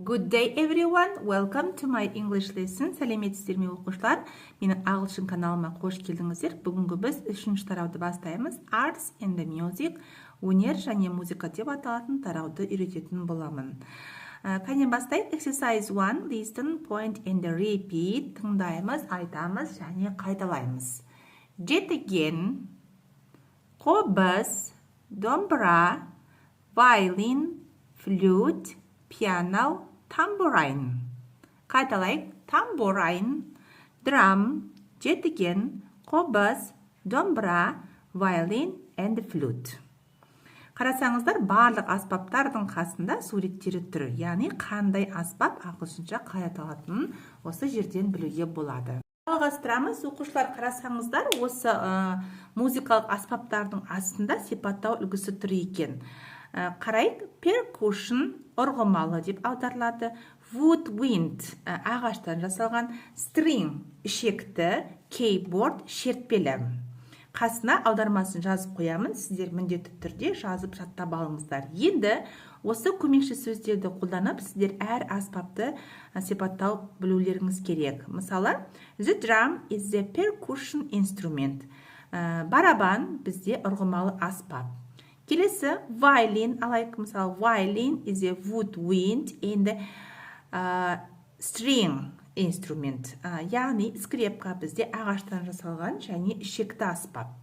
Good day everyone. Welcome to my English lesson. Сәлеметсіздер ме оқушылар? Менің ағылшын каналыма қош келдіңіздер. Бүгінгі біз 3-ші тарауды бастаймыз. Arts and the Music, өнер және музыка деп аталатын тарауды үйрететін боламын. Кәне бастайық. Exercise 1. Listen, point and repeat. Тыңдаймыз, айтамыз және қайталаймыз. Jet again, қобыз, домбыра, violin, flute, piano, tambourine. Қайталайық. Tambourine, drum, jet again, қобыз, домбыра, violin and flute. Қарасаңыздар, барлық аспаптардың қасында суреттері тұр. Яғни қандай аспап ағылшынша қалай аталатынын осы жерден білуге болады. Жалғастырамыз. Оқушылар, қарасаңыздар, осы музыкалық аспаптардың астында сипаттау үлгісі тұр екен. Қарайық. Percussion, ұрғымалы деп аударылады. Woodwind, ағаштан жасалған. String, ішекті. Keyboard, шертпелі. Қасына аудармасын жазып қоямын. Сіздер міндетті түрде жазып жаттап алыңыздар. Енді осы көмекші сөздерді қолданып, сіздер әр аспапты сипаттау білулеріңіз керек. Мысалы, the drum is the percussion instrument. Барабан бізде ұрғымалы аспап. Келесі, violin алайық. Мысалы, violin is a woodwind and string instrument. Яғни скрепка бізде ағаштан жасалған және ішекті аспап.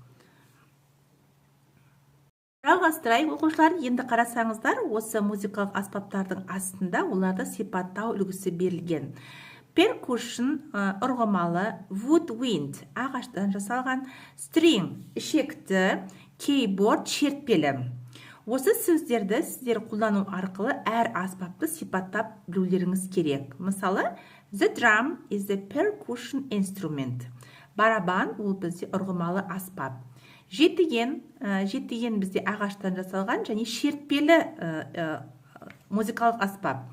Жалғастырайық, оқушылар. Енді қарасаңыздар, осы музыкалық аспаптардың астында оларды сипаттау үлгісі берілген. Percussion, ұрғымалы. Woodwind, ағаштан жасалған. String, ішекті. Keyboard, шертпелі. Осы сөздерді сіздер қолдану арқылы әр аспапты сипаттап білулеріңіз керек. Мысалы, the drum is the percussion instrument. Барабан ол бізде ұрғымалы аспап. Жетіген бізде ағаштан жасалған және шертпелі музыкалық аспап.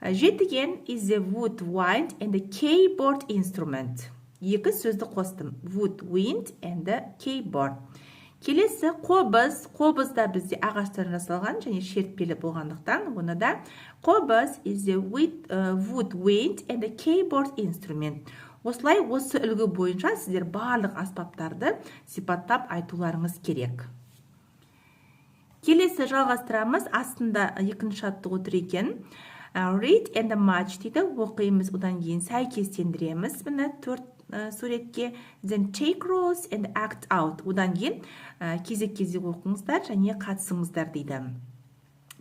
Жетіген is the woodwind and the keyboard instrument. Екі сөзді қостым. Woodwind and the keyboard. Келесі, қобыз. Қобызда бізде ағаштан жасалған және шертпелі болғандықтан, оны да қобыз is the woodwind and the keyboard instrument. Осылай, осы үлгі бойынша сіздер барлық аспаптарды сипаттап айтуларыңыз керек. Келесі, жалғастырамыз. Астында екінші аттық отыр екен. Read and match дейді. Оқимыз, одан кейін сәйкестендіреміз. Міне 4 суретке. Then take roles and act out. Одан кейін кезек-кезек оқыңыздар және қатысыңыздар дейді.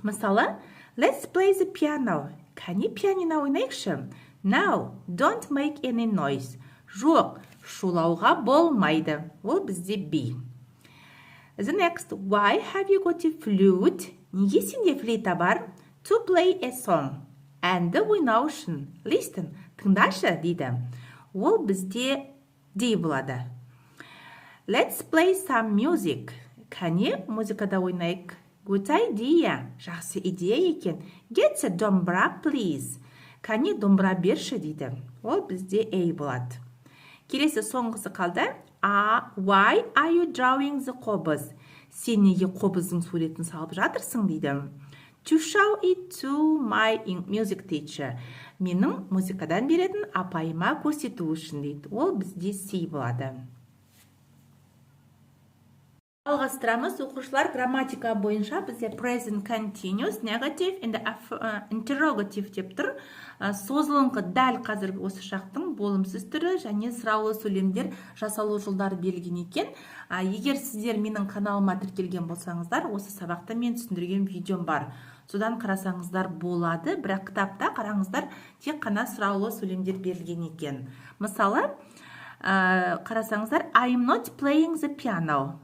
Мысалы, let's play the piano. Кәне пианино ойнайықшы. Now, don't make any noise. Жоқ, шулауға болмайды. Ол бізде B. The next, why have you got a flute? Неге сенде флейта бар? To play a song. And win ocean. Listen, тыңдашы дейді. Ол бізде D болады. Let's play some music. Кәне, музыкада ойнайық. Good idea. Жақсы идея екен. Get a домбыра, please. Кәне, домбыра берші дейді. Ол бізде A болады. Келесі соңғысы қалды. Why are you drawing the қобыз? Сен неге қобыздың суретін салып жатырсың дейді. To show it to my music teacher. Менің музыкадан беретін апайыма көрсету үшін дейді. Ол бізде C болады. Жалғастырамыз. Оқушылар, грамматика бойынша бізде present continuous, negative and interrogative деп тұр. Созылыңқы дәл қазір осы шақтың болымсыз түрі және сұраулы сөйлемдер жасалу жолдары берілген екен. Егер сіздер менің каналыма тіркелген болсаңыздар, осы сабақта мен түсіндірген видеом бар. Содан қарасаңыздар болады, бірақ кітапта қараңыздар, тек қана сұраулы сөйлемдер берілген екен. Мысалы, қарасаңыздар, I'm not playing the piano.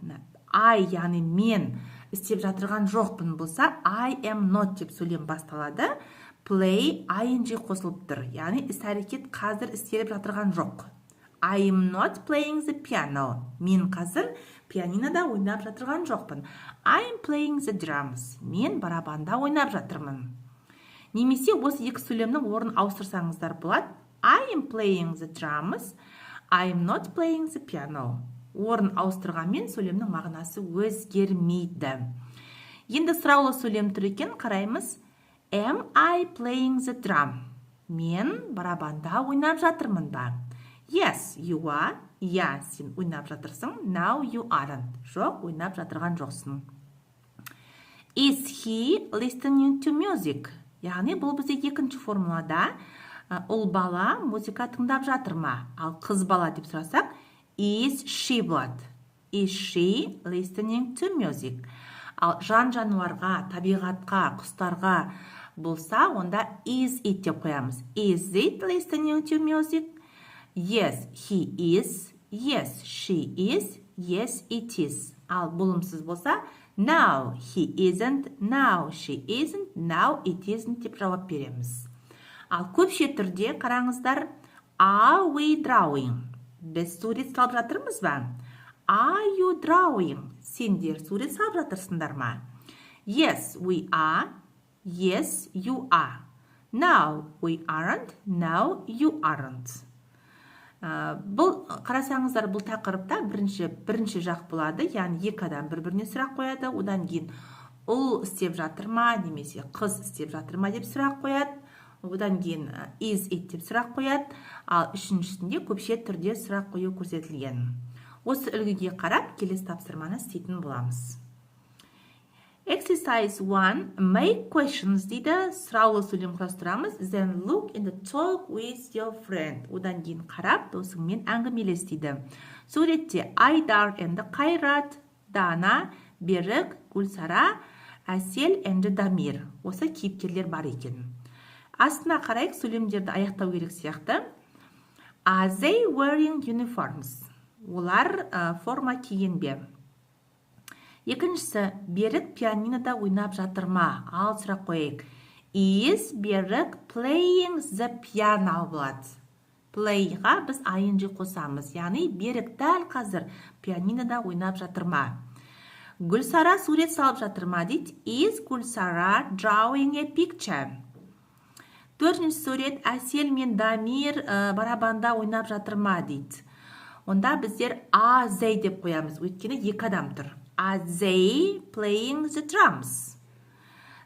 I, яғни мен істеп жатырған жоқпын болса, I am not деп сөйлем басталады. Play, ing қосылып тұр. Яғни іс-әрекет қазір істеліп жатырған жоқ. I am not playing the piano. Мен қазір пианинода ойнап жатырған жоқпын. I am playing the drums. Мен барабанда ойнап жатырмын. Немесе осы екі сөйлемнің орнын ауыстырсаңыздар болады. I am playing the drums. I am not playing the piano. Орын ауыстырғанмен сөйлемнің мағынасы өзгермейді. Енді сұраулы сөйлем тұр екен, қараймыз. Am I playing the drum? Мен барабанда ойнап жатырмын ба? Yes, you are. Yeah, сен ойнап жатырсың. No, you aren't. Жоқ, ойнап жатырған жоқсың. Is he listening to music? Яғни бұл бізде екінші формулада ұл бала музыка тыңдап жатыр ма? Ал қыз бала деп сұрасақ, is she болады. Is she listening to music? Ал жан-жануарға, табиғатқа, құстарға болса, онда is it деп қоямыз. Is it listening to music? Yes, he is. Yes, she is. Yes, it is. Ал болымсыз болса, no, he isn't. No, she isn't. No, it isn't деп жауап береміз. Ал көпше түрде қараңыздар, are we drawing? Біз сурет салып жатырмыз ба? Are you drawing? Сендер сурет салып жатырсыңдар ма? Yes, we are. Yes, you are. No, we aren't. No, you aren't. Бұл қарасаңыздар, бұл тақырыпта бірінші жақ болады, яғни екі адам бір-біріне сұрақ қояды, одан кейін ұл істеп жатыр ма, немесе қыз істеп жатыр ма деп сұрақ қояды, одан кейін is it деп сұрақ қояды, ал үшіншісінде көпше түрде сұрақ қою көрсетілген. Осы үлгіге қарап, келесі тапсырманы істейтін боламыз. Exercise 1. Make questions дейді. Сұраулы сөйлем құрастырамыз. Then look and talk with your friend. Одан кейін қарап, досыңмен әңгімелес дейді. Суретте Айдар and Қайрат, Дана, Берік, Гүлсара, Әсел and Дамир. Осы кейіпкерлер бар екен. Астына қарайық, сөйлемдерді аяқтау керек сияқты. Are they wearing uniforms? Олар форма киген бе? Екіншісі, Берік пианинода ойнап жатыр ма? Ал сұрақ қойайық. Is Берік playing the piano болады? Play-ға біз ing қосамыз. Яғни Берік дәл қазір пианинода ойнап жатыр ма? Гүлсара сурет салып жатыр ма дейді. Is Гүлсара drawing a picture? Төртінші сурет, Әсел мен Дамир барабанда ойнап жатыр ма дейді. Онда біздер are they деп қоямыз. Өйткені екі адам тұр. Are they playing the drums?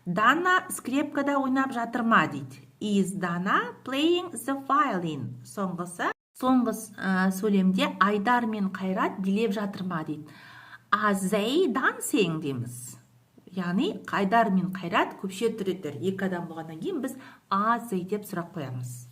Дана скрепкада ойнап жатыр ма дейді. Is Dana playing the violin? Соңғы сөйлемде Айдар мен Қайрат билеп жатыр ма дейді. Are they dancing дейміз. Яғни Айдар мен Қайрат көпше түреттер. Екі адам болғаннан кейін біз are they деп сұрақ қоямыз.